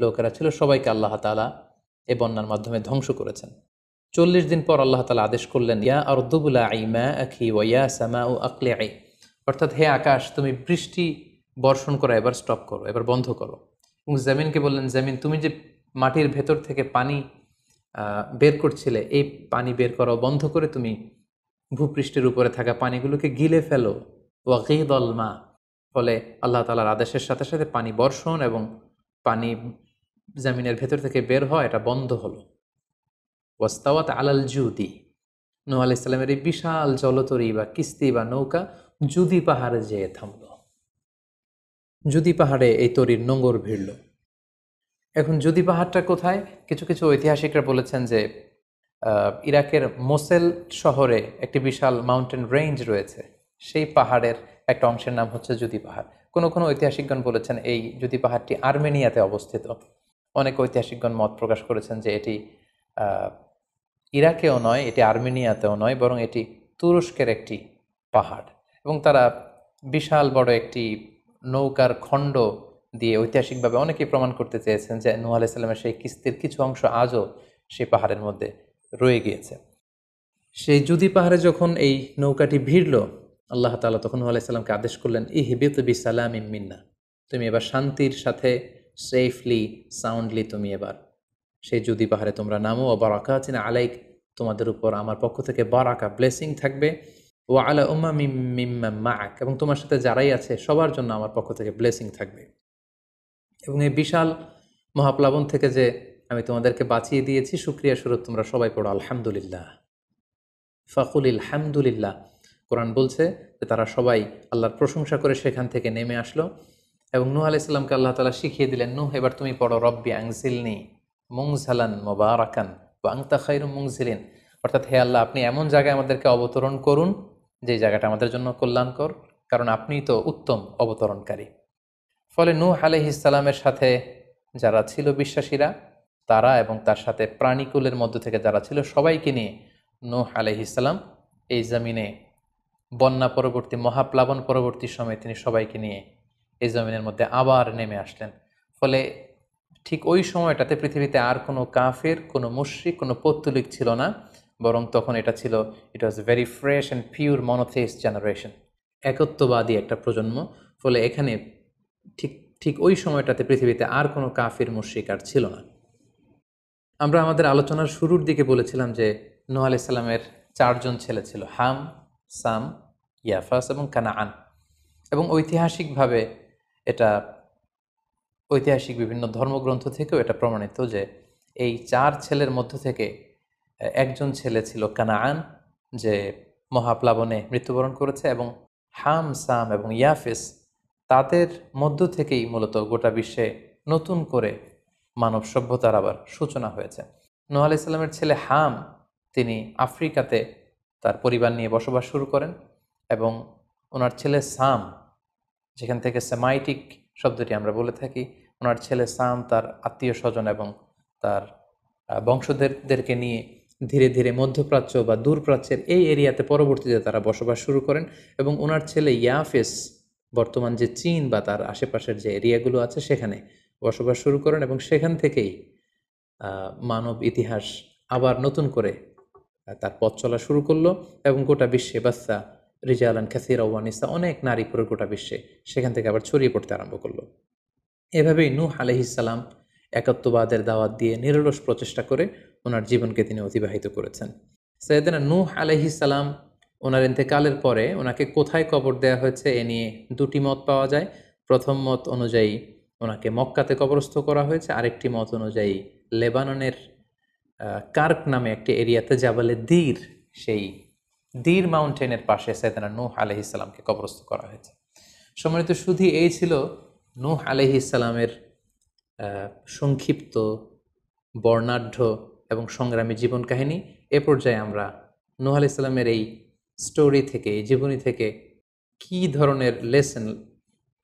লোকেরা ছিল, সবাইকে আল্লাহ তাআলা এই বন্যার মাধ্যমে ধ্বংস করেছেন। 40 দিন পর আল্লাহ তাআলা আদেশ করলেন, ইয়া আরদুবলাঈ মাআকি ওয়া ইয়া সামাউ আকলিঈ, অর্থাৎ হে আকাশ তুমি বৃষ্টি বর্ষণ করা এবার স্টপ করো, এবার বন্ধ করো। এবং জমিনকে বললেন, জমিন তুমি যে মাটির ভেতর থেকে পানি বের করছিলে, এই পানি বের করা বন্ধ করে তুমি ভূপৃষ্ঠের উপরে থাকা পানিগুলোকে গিলে ফেলো, ওয়াগীদাল মা। ফলে আল্লাহ তাআলার আদেশের সাথে সাথে পানি বর্ষণ এবং পানি জমিনের ভেতর থেকে বের হওয়া এটা বন্ধ হলো। ওয়াস্তাওয়াত আলাল জুদি, নূহ আলাইহিস সালামের এই বিশাল জলতরী বা কিস্তি বা নৌকা জুদি পাহাড়ে যেয়ে থামল। জুদি পাহাড়ে এই তরির নোঙর ভিড়ল। এখন জুদি পাহাড়টা কোথায়? কিছু কিছু ঐতিহাসিকরা বলেছেন যে ইরাকের মোসেল শহরে একটি বিশাল মাউন্টেন রেঞ্জ রয়েছে, সেই পাহাড়ের একটা অংশের নাম হচ্ছে জুদি পাহাড়। কোনো কোনো ঐতিহাসিকগণ বলেছেন এই জুদি পাহাড়টি আর্মেনিয়াতে অবস্থিত। অনেক ঐতিহাসিকগণ মত প্রকাশ করেছেন যে এটি ইরাকেও নয়, এটি আর্মেনিয়াতেও নয়, বরং এটি তুরস্কের একটি পাহাড়। এবং তারা বিশাল বড় একটি নৌকার খণ্ড দিয়ে ঐতিহাসিকভাবে অনেকেই প্রমাণ করতে চেয়েছেন যে নূহ আলাইহিস সালামের সেই কিস্তির কিছু অংশ আজও সেই পাহাড়ের মধ্যে রয়ে গিয়েছে। সেই জুদি পাহাড়ে যখন এই নৌকাটি ভিড়ল, আল্লাহ তাআলা তখন নূহ আলাইহিস সালামকে আদেশ করলেন, ইহবিত বিসালামিম মিন্না, তুমি এবার শান্তির সাথে সেফলি সাউন্ডলি তুমি এবার সেই জুদি পাহাড়ে তোমরা নামো। ও বারাকাতিন আলাইক, তোমাদের উপর আমার পক্ষ থেকে বারাকা ব্লেসিং থাকবে। ও আলা উম্মা মিম্মা মাআক, এবং তোমার সাথে যারাই আছে সবার জন্য আমার পক্ষ থেকে ব্লেসিং থাকবে। এবং এই বিশাল মহাপ্লাবন থেকে যে আমি তোমাদেরকে বাঁচিয়ে দিয়েছি, শুকরিয়া স্বরূপ তোমরা সবাই পড়ো আলহামদুলিল্লাহ। ফাকুলিল হামদুলিল্লাহ। কোরআন বলছে যে তারা সবাই আল্লাহর প্রশংসা করে সেখান থেকে নেমে আসলো এবং নূহ আলাইহিস সালামকে আল্লাহ তাআলা শিখিয়ে দিলেন, নূহ এবার তুমি পড়ো রব্বি আনজিলনি মুনজালান মুবারাকান ওয়া আনতা খায়রুল মুনজিলিন, অর্থাৎ হে আল্লাহ আপনি এমন জায়গায় আমাদেরকে অবতরণ করুন যে জায়গাটা আমাদের জন্য কল্যাণকর, কারণ আপনিই তো উত্তম অবতরণকারী। ফলে নূহ আলাইহিস সালামের সাথে যারা ছিল বিশ্বাসীরা, তারা এবং তার সাথে প্রাণীকুলের মধ্য থেকে যারা ছিল সবাইকে নিয়ে নূহ আলাইহিস সালাম এই জমিনে বন্যা পরবর্তী মহাপ্লাবন পরবর্তী সময়ে তিনি সবাইকে নিয়ে এই জমিনের মধ্যে আবার নেমে আসলেন। ফলে ঠিক ওই সময়টাতে পৃথিবীতে আর কোনো কাফের, কোনো মুশরিক, কোনো পৌত্তলিক ছিল না, বরং তখন এটা ছিল, it was very fresh and pure monotheist generation, একত্ববাদী একটা প্রজন্ম। ফলে এখানে ঠিক ঠিক ওই সময়টাতে পৃথিবীতে আর কোনো কাফির মুশরিক আর ছিল না। আমরা আমাদের আলোচনার শুরুর দিকে বলেছিলাম যে নূহ আলাইহিস সালামের 4 জন ছেলে ছিল, হাম, সাম, ইয়াফাস এবং কানাআন। এবং ঐতিহাসিকভাবে এটা ঐতিহাসিক বিভিন্ন ধর্মগ্রন্থ থেকেও এটা প্রমাণিত যে এই 4 ছেলের মধ্য থেকে একজন ছেলে ছিল কানাআন, যে মহাপ্লাবনে মৃত্যুবরণ করেছে, এবং হাম, সাম এবং ইয়াফেস, তাদের মধ্য থেকেই মূলত গোটা বিশ্বে নতুন করে মানব সভ্যতার আবার সূচনা হয়েছে। নূহ আলাইহিস সালামের ছেলে হাম, তিনি আফ্রিকাতে তার পরিবার নিয়ে বসবাস শুরু করেন, এবং ওনার ছেলে সাম, যেখান থেকে সেমাইটিক শব্দটি আমরা বলে থাকি, ওনার ছেলে সাম তার আত্মীয় স্বজন এবং তার বংশধরদেরকে নিয়ে ধীরে ধীরে মধ্যপ্রাচ্য বা দূরপ্রাচ্যের এই এরিয়াতে পরবর্তীতে তারা বসবাস শুরু করেন। এবং ওনার ছেলে ইয়াফেস বর্তমান যে চীন বা তার আশেপাশের যে এরিয়াগুলো আছে সেখানে বসবাস শুরু করেন, এবং সেখান থেকেই মানব ইতিহাস আবার নতুন করে তার পথ চলা শুরু করলো, এবং গোটা বিশ্বে বাচ্চা রিজালান কাসীরা ওয়া নিসা, অনেক নারী পুরো গোটা বিশ্বে সেখান থেকে আবার ছড়িয়ে পড়তে আরম্ভ করলো। এভাবেই নূহ আলাইহিস সালাম একত্ববাদের দাওয়াত দিয়ে নিরলস প্রচেষ্টা করে ওনার জীবনকে তিনি অতিবাহিত করেছেন। সাইয়েদনা নূহ আলাইহিস সালাম ওনার ইন্তেকালের পরে ওনাকে কোথায় কবর দেওয়া হয়েছে এ নিয়ে 2টি মত পাওয়া যায়। প্রথম মত অনুযায়ী ওনাকে মক্কাতে কবরস্থ করা হয়েছে, আরেকটি মত অনুযায়ী লেবাননের কার্ক নামে একটি এরিয়াতে জাবালে দীর, সেই দীর মাউন্টেনের পাশে সাইয়েদনা নূহ আলাইহিস সালামকে কবরস্থ করা হয়েছে। সম্মানিত শুধু এই ছিল নূহ আলাইহিস সালামের সংক্ষিপ্ত, বর্ণাঢ্য এবং সংগ্রামী জীবন কাহিনী। এ পর্যায়ে আমরা নূহ আলাইহিস সালামের এই স্টোরি থেকে, এই জীবনী থেকে কী ধরনের লেসন,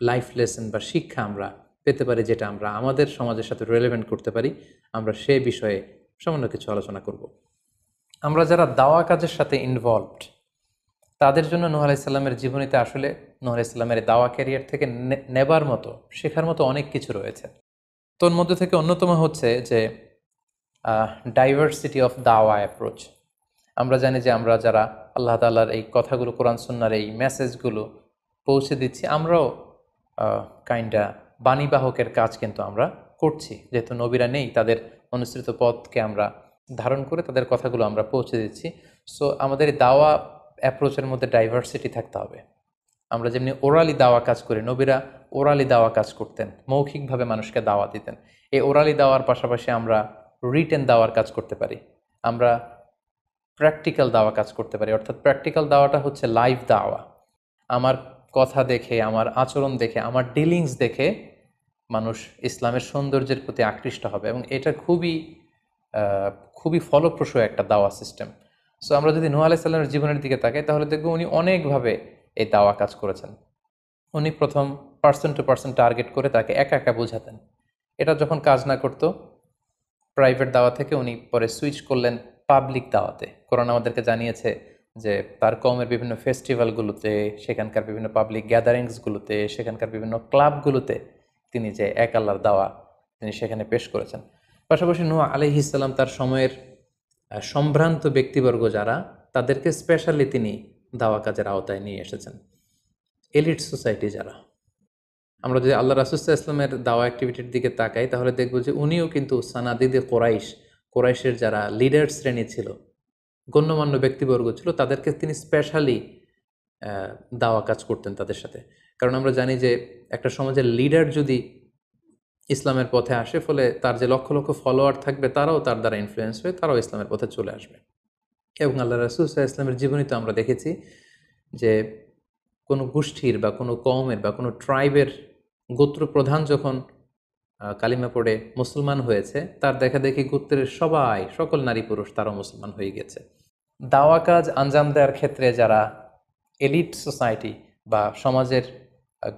লাইফ লেসন বা শিক্ষা আমরা পেতে পারি, যেটা আমরা আমাদের সমাজের সাথে রিলেভেন্ট করতে পারি, আমরা সে বিষয়ে সামান্য কিছু আলোচনা করব। আমরা যারা দাওয়া কাজের সাথে ইনভলভড, তাদের জন্য নূহ আলাইহিস সালামের জীবনীতে আসলে নূহ আলাইহিস সালামের দাওয়া ক্যারিয়ার থেকে নেবার মতো, শেখার মতো অনেক কিছু রয়েছে। তোর মধ্যে থেকে অন্যতম হচ্ছে যে ডাইভার্সিটি অফ দাওয়া অ্যাপ্রোচ। আমরা জানি যে আমরা যারা আল্লাহ তাআলার এই কথাগুলো, কোরআন সুন্নাহর এই মেসেজগুলো পৌঁছে দিচ্ছি, আমরাও কাইন্ডা বাণীবাহকের কাজ কিন্তু আমরা করছি। যেহেতু নবীরা নেই, তাদের অনুসৃত পথকে আমরা ধারণ করে তাদের কথাগুলো আমরা পৌঁছে দিচ্ছি। সো আমাদের এই দাওয়া অ্যাপ্রোচের মধ্যে ডাইভার্সিটি থাকতে হবে। আমরা যেমনি ওরালি দাওয়া কাজ করি, নবীরা ওরালি দাওয়া কাজ করতেন, মৌখিকভাবে মানুষকে দাওয়া দিতেন। এই ওরালি দাওয়ার পাশাপাশি আমরা রিটেন দাওয়ার কাজ করতে পারি, আমরা প্র্যাকটিক্যাল দাওয়া কাজ করতে পারি। অর্থাৎ প্র্যাকটিক্যাল দাওয়াটা হচ্ছে লাইভ দাওয়া। আমার কথা দেখে, আমার আচরণ দেখে, আমার ডিলিংস দেখে মানুষ ইসলামের সৌন্দর্যের প্রতি আকৃষ্ট হবে, এবং এটা খুবই ফলপ্রসূ একটা দাওয়া সিস্টেম। সো আমরা যদি নূহ আলাইহিস সালামের জীবনের দিকে তাকাই, তাহলে দেখব উনি অনেকভাবে এই দাওয়া কাজ করেছেন। উনি প্রথম পার্সন টু পার্সন টার্গেট করে তাকে একা একা বোঝাতেন। এটা যখন কাজ না করতো, প্রাইভেট দাওয়া থেকে উনি পরে সুইচ করলেন পাবলিক দাওয়াতে। কোরআন আমাদেরকে জানিয়েছে যে তার কওমের বিভিন্ন ফেস্টিভ্যালগুলোতে, সেখানকার বিভিন্ন পাবলিক গ্যাদারিংসগুলোতে, সেখানকার বিভিন্ন ক্লাবগুলোতে তিনি যে এক আল্লাহর দাওয়া তিনি সেখানে পেশ করেছেন। পাশাপাশি নূহ আলাইহিস সালাম তার সময়ের সম্ভ্রান্ত ব্যক্তিবর্গ যারা, তাদেরকে স্পেশালি তিনি দাওয়া কাজের আওতায় নিয়ে এসেছেন। এলিট সোসাইটি যারা, আমরা যদি আল্লাহ রাসূল সাল্লাল্লাহু আলাইহি ওয়াসাল্লামের দাওয়া অ্যাক্টিভিটির দিকে তাকাই, তাহলে দেখব যে উনিও কিন্তু সানাদিদে কোরাইশের যারা লিডার শ্রেণী ছিল, গণ্যমান্য ব্যক্তিবর্গ ছিল, তাদেরকে তিনি স্পেশালি দাওয়া কাজ করতেন তাদের সাথে। কারণ আমরা জানি যে একটা সমাজের লিডার যদি ইসলামের পথে আসে, ফলে তার যে লক্ষ লক্ষ ফলোয়ার থাকবে তারাও তার দ্বারা ইনফ্লুয়েন্স হয়ে তারাও ইসলামের পথে চলে আসবে। এবং আল্লাহ রাসূল সাল্লাল্লাহু আলাইহি ওয়াসাল্লামের জীবনী তো আমরা দেখেছি যে কোনো গোষ্ঠীর বা কোনো কওমের বা কোনো ট্রাইবের গোত্র প্রধান যখন কালিমা পড়ে মুসলমান হয়েছে, তার দেখা দেখি গোত্রের সকল নারী পুরুষ তারাও মুসলমান হয়ে গেছে। দাওয়া কাজ আঞ্জাম দেওয়ার ক্ষেত্রে যারা এলিট সোসাইটি বা সমাজের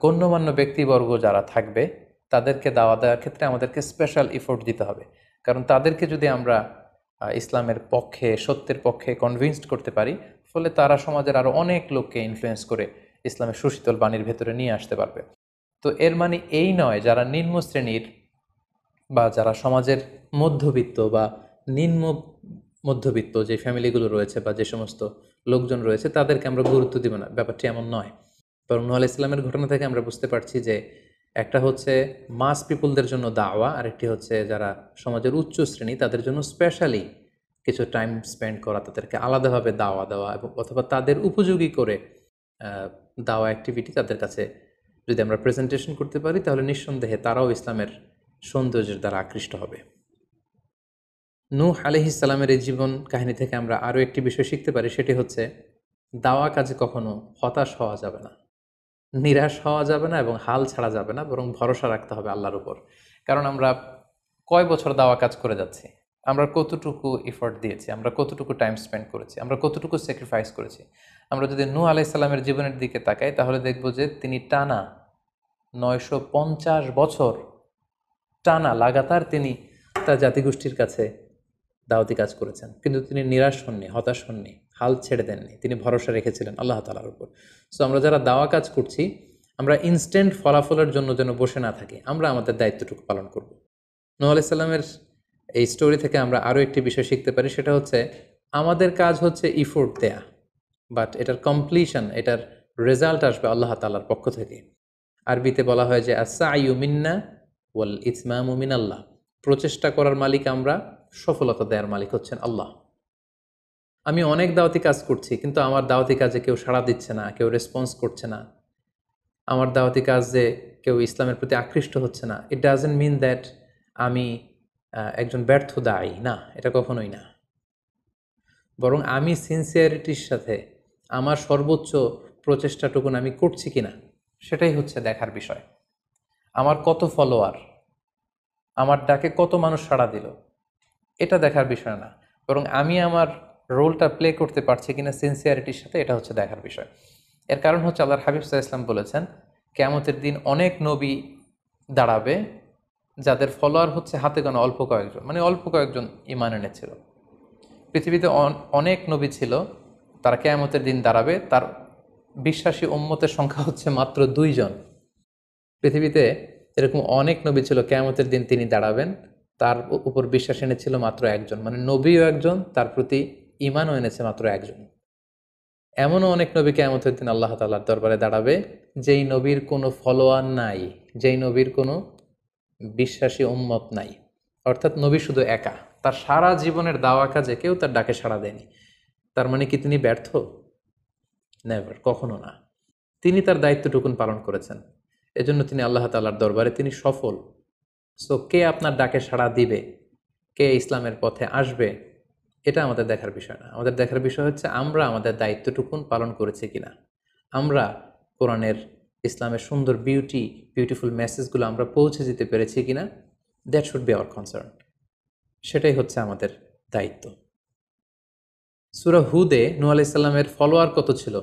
গণ্যমান্য ব্যক্তিবর্গ যারা থাকবে, তাদেরকে দাওয়া দেওয়ার ক্ষেত্রে আমাদেরকে স্পেশাল এফোর্ট দিতে হবে। কারণ তাদেরকে যদি আমরা ইসলামের পক্ষে, সত্যের পক্ষে কনভিন্সড করতে পারি, ফলে তারা সমাজের আরও অনেক লোককে ইনফ্লুয়েন্স করে ইসলামের সুশীতল বাণীর ভেতরে নিয়ে আসতে পারবে। তো এর মানে এই নয় যারা নিম্ন শ্রেণীর বা যারা সমাজের মধ্যবিত্ত বা নিম্ন মধ্যবিত্ত যে ফ্যামিলিগুলো রয়েছে বা যে সমস্ত লোকজন রয়েছে, তাদেরকে আমরা গুরুত্ব দিব না, ব্যাপারটি এমন নয়। বরং নূহ আলাইহিস সালামের ঘটনা থেকে আমরা বুঝতে পারছি যে একটা হচ্ছে মাস পিপুলদের জন্য দাওয়া, আর একটি হচ্ছে যারা সমাজের উচ্চ শ্রেণী তাদের জন্য স্পেশালি কিছু টাইম স্পেন্ড করা, তাদেরকে আলাদাভাবে দাওয়া দেওয়া, এবং অথবা তাদের উপযোগী করে দাওয়া অ্যাক্টিভিটি তাদের কাছে যদি আমরা প্রেজেন্টেশন করতে পারি, তাহলে নিঃসন্দেহে তারাও ইসলামের সৌন্দর্যের দ্বারা আকৃষ্ট হবে। নূহ আলাইহিস সালামের এই জীবন কাহিনী থেকে আমরা আরও একটি বিষয় শিখতে পারি, সেটি হচ্ছে দাওয়া কাজে কখনো হতাশ হওয়া যাবে না, নিরাশ হওয়া যাবে না, এবং হাল ছাড়া যাবে না, বরং ভরসা রাখতে হবে আল্লাহর উপর। কারণ আমরা কয় বছর দাওয়া কাজ করে যাচ্ছি, আমরা কতটুকু এফোর্ট দিয়েছি, আমরা কতটুকু টাইম স্পেন্ড করেছি, আমরা কতটুকু স্যাক্রিফাইস করেছি। আমরা যদি নূহ আলাইহিস সালামের জীবনের দিকে তাকাই, তাহলে দেখব যে তিনি টানা 950 বছর টানা লাগাতার তিনি তার জাতিগোষ্ঠীর কাছে দাওয়াতি কাজ করেছেন, কিন্তু তিনি নিরাশ হননি, হতাশ হননি, হাল ছেড়ে দেননি, তিনি ভরসা রেখেছিলেন আল্লাহ তাআলার উপর। সো আমরা যারা দাওয়া কাজ করছি, আমরা ইনস্ট্যান্ট ফলাফলের জন্য যেন বসে না থাকি, আমরা আমাদের দায়িত্বটুকু পালন করব। নূহ আলাইহিস সালামের এই স্টোরি থেকে আমরা আরও একটি বিষয় শিখতে পারি, সেটা হচ্ছে আমাদের কাজ হচ্ছে ইফোর্ট দেয়া, বাট এটার কমপ্লিশন, এটার রেজাল্ট আসবে আল্লাহ তাআলার পক্ষ থেকে। আরবিতে বলা হয় যে আস-সা'য়ু মিন্না ওয়াল ইতমামু মিনাল্লাহ, প্রচেষ্টা করার মালিক আমরা, সফলতা দেওয়ার মালিক হচ্ছেন আল্লাহ। আমি অনেক দাওয়াতি কাজ করছি, কিন্তু আমার দাওয়াতি কাজে কেউ সাড়া দিচ্ছে না, কেউ রেসপন্স করছে না, আমার দাওয়াতি কাজে কেউ ইসলামের প্রতি আকৃষ্ট হচ্ছে না, ইট ডাজন্ট মিন দ্যাট আমি একজন ব্যর্থ দায়ী, না, এটা কখনোই না। বরং আমি সিনসিয়ারিটির সাথে আমার সর্বোচ্চ প্রচেষ্টাটুকুন আমি করছি কিনা, সেটাই হচ্ছে দেখার বিষয়। আমার কত ফলোয়ার, আমার ডাকে কত মানুষ সাড়া দিল, এটা দেখার বিষয় না, বরং আমি আমার রোলটা প্লে করতে পারছি কিনা সিনসিয়ারিটির সাথে, এটা হচ্ছে দেখার বিষয়। এর কারণ হচ্ছে আল্লাহর হাবিব সাল্লাল্লাহু আলাইহি ওয়াসাল্লাম বলেছেন, কিয়ামতের দিন অনেক নবী দাঁড়াবে যাদের ফলোয়ার হচ্ছে হাতে গোনা অল্প কয়েকজন, মানে অল্প কয়েকজন ঈমান এনেছিল। পৃথিবীতে অনেক নবী ছিল, তারা কিয়ামতের দিন দাঁড়াবে, তার বিশ্বাসী উম্মতের সংখ্যা হচ্ছে মাত্র 2 জন। পৃথিবীতে এরকম অনেক নবী ছিল, কিয়ামতের দিন তিনি দাঁড়াবেন, তার উপর বিশ্বাস এনেছিল মাত্র 1 জন, মানে নবীও 1 জন, তার প্রতি ঈমানও এনেছে মাত্র 1 জন। এমনও অনেক নবী কিয়ামতের দিন আল্লাহ তাআলার দরবারে দাঁড়াবে, যেই নবীর কোনো ফলোয়ার নাই, যেই নবীর কোনো বিশ্বাসী উম্মত নাই, অর্থাৎ নবী শুধু একা, তার সারা জীবনের দাওয়া কাজে কেউ তার ডাকে সাড়া দেয়নি। তার মানে কি তিনি ব্যর্থ? নেভার, কখনো না। তিনি তার দায়িত্বটুকুন পালন করেছেন, এজন্য তিনি আল্লাহ তাআলার দরবারে তিনি সফল। সো কে আপনার ডাকে সাড়া দিবে, কে ইসলামের পথে আসবে, এটা আমাদের দেখার বিষয় না। আমাদের দেখার বিষয় হচ্ছে আমরা আমাদের দায়িত্বটুকুন পালন করেছি কিনা, আমরা কোরআনের ইসলামের সুন্দর বিউটিফুল মেসেজগুলো আমরা পৌঁছে দিতে পেরেছি কিনা, that should be hour concern. সেটাই হচ্ছে আমাদের দায়িত্ব। সূরা হুদে নূহ আলাইহিস সালামের ফলোয়ার কত ছিল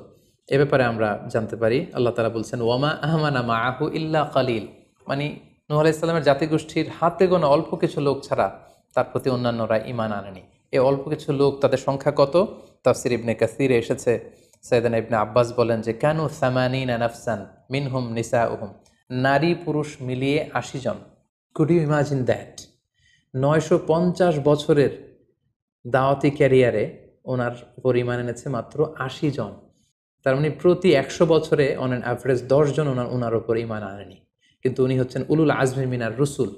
এ ব্যাপারে আমরা জানতে পারি। আল্লাহ তাআলা বলছেন, ওয়ামা আমানা মাআহু ইল্লা কালিল, মানে নূহ আলাইহিস সালামের জাতিগোষ্ঠীর হাতে গোনা অল্প কিছু লোক ছাড়া তার প্রতি অন্যান্যরা ঈমান আনেনি। এই অল্প কিছু লোক, তাদের সংখ্যা কত? তাফসির ইবনে কাসিরে এসেছে, সাইয়েদনা ইবনে আব্বাস বলেন যে কানু সামানিনা নাফসান মিনহুম নিসাউহুম, নারী পুরুষ মিলিয়ে ৮০ জন। Could you imagine that? ৯৫০ বছরের দাওয়াতি ক্যারিয়ারে ওনার উপর ঈমান এনেছে মাত্র ৮০ জন। তার মানে প্রতি ১০০ বছরে অন অ্যান অ্যাভারেজ ১০ জন ওনার উপর ঈমান আনেনি। কিন্তু উনি হচ্ছেন উলুল আজমি মিনার রসুল,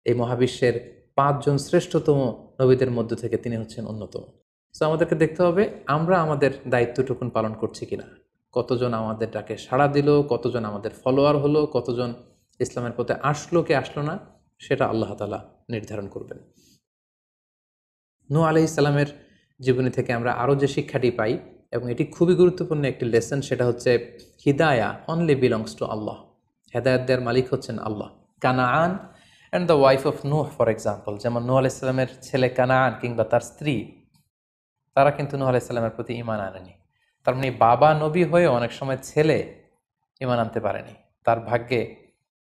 এই মহাবিশ্বের ৫ জন শ্রেষ্ঠতম নবীদের মধ্য থেকে তিনি হচ্ছেন অন্যতম। সো আমাদেরকে দেখতে হবে আমরা আমাদের দায়িত্বটুকুন পালন করছি কিনা। কতজন আমাদের ডাকে সাড়া দিল, কতজন আমাদের ফলোয়ার হলো, কতজন ইসলামের পথে আসলো কি আসলো না, সেটা আল্লাহ তাআলা নির্ধারণ করবেন। নূহ আলাইহিস সালামের জীবনী থেকে আমরা আরও যে শিক্ষাটি পাই, এবং এটি খুবই গুরুত্বপূর্ণ একটি লেসন, সেটা হচ্ছে হিদায়া অনলি বিলংস টু আল্লাহ। হেদায়েত দেওয়ার মালিক হচ্ছেন Allah. Canaan and the wife of Nuh for example, যেমন নূহ আলাইহিস সালামের ছেলে কানাআন কিংবা তার স্ত্রী, তারা কিন্তু নূহ আলাইহিস সালামের প্রতি ঈমান আনেনি। তার মানে বাবা নবী হয়ে অনেক সময় ছেলে ঈমান আনতে পারেনি, তার ভাগ্যে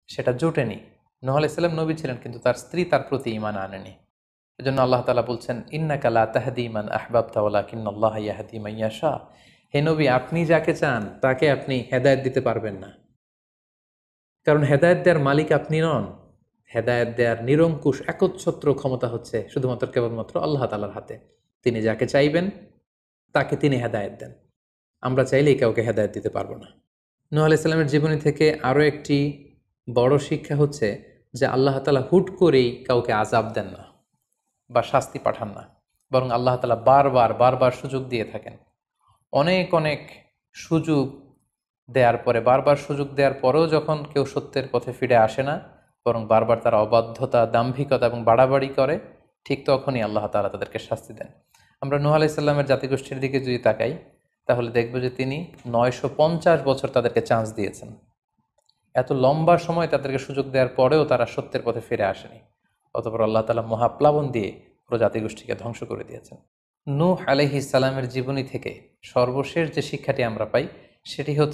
সেটা জোটেনি। নূহ আলাইহিস সালাম নবী ছিলেন, কিন্তু তার স্ত্রী তার প্রতি ঈমান আনেনি। এজন্য আল্লাহ তাআলা বলছেন, ইন্নাকা লা তাহদি মান আহবাবতা ওয়ালাকিন্নাল্লাহা ইয়াহদি মান ইয়াশা। হে নবী, আপনি যাকে চান তাকে আপনি হেদায়েত দিতে পারবেন না, কারণ হেদায়েত দেওয়ার মালিক আপনি নন। হেদায়েত দেওয়ার নিরঙ্কুশ একচ্ছত্র ক্ষমতা হচ্ছে শুধুমাত্র কেবলমাত্র আল্লাহ তাআলার হাতে। তিনি যাকে চাইবেন তাকে তিনি হেদায়েত দেন। আমরা চাইলেই কাউকে হেদায়েত দিতে পারবো না। নূহ আলাইহিস সালামের জীবনী থেকে আরও একটি বড় শিক্ষা হচ্ছে যে আল্লাহ তাআলা হুট করেই কাউকে আযাব দেন না বা শাস্তি পাঠান না, বরং আল্লাহ তাআলা বারবার সুযোগ দিয়ে থাকেন। অনেক সুযোগ দেওয়ার পরে, বারবার সুযোগ দেওয়ার পরেও যখন কেউ সত্যের পথে ফিরে আসে না, বরং বারবার তারা অবাধ্যতা, দাম্ভিকতা এবং বাড়াবাড়ি করে, ঠিক তখনই আল্লাহ তাআলা তাদেরকে শাস্তি দেন। আমরা নূহ আলাইহিস সালামের জাতিগোষ্ঠীর দিকে যদি তাকাই, তাহলে দেখব যে তিনি ৯৫০ বছর তাদেরকে চান্স দিয়েছেন। এত লম্বা সময় তাদেরকে সুযোগ দেওয়ার পরেও তারা সত্যের পথে ফিরে আসেনি। অতঃপর আল্লাহ তাআলা মহাপ্লাবন দিয়ে পুরো জাতিগোষ্ঠীকে ধ্বংস করে দিয়েছেন। নূহ আলাইহিস সালামের জীবনী থেকে সর্বশেষ যে শিক্ষাটি আমরা পাই, সেটি হচ্ছে